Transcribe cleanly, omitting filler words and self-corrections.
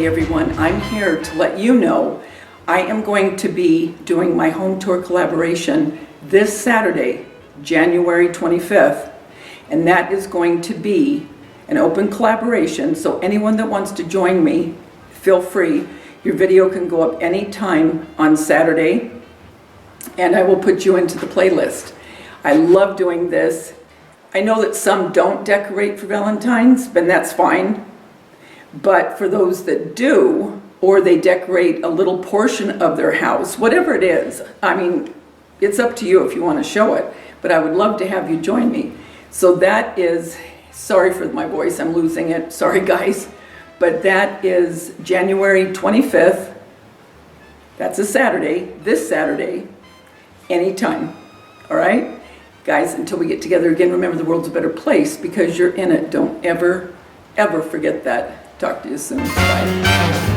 Hey everyone, I'm here to let you know I am going to be doing my home tour collaboration this Saturday, January 25th, and that is going to be an open collaboration, so anyone that wants to join me, feel free. Your video can go up anytime on Saturday, and I will put you into the playlist. I love doing this. I know that some don't decorate for Valentine's, and that's fine. But for those that do, or they decorate a little portion of their house, whatever it is, I mean, it's up to you if you want to show it, but I would love to have you join me. So that is, sorry for my voice, I'm losing it, sorry guys, but that is January 25th, that's a Saturday, this Saturday, anytime, all right? Guys, until we get together again, remember the world's a better place because you're in it. Don't ever, ever forget that. Talk to you soon. Bye.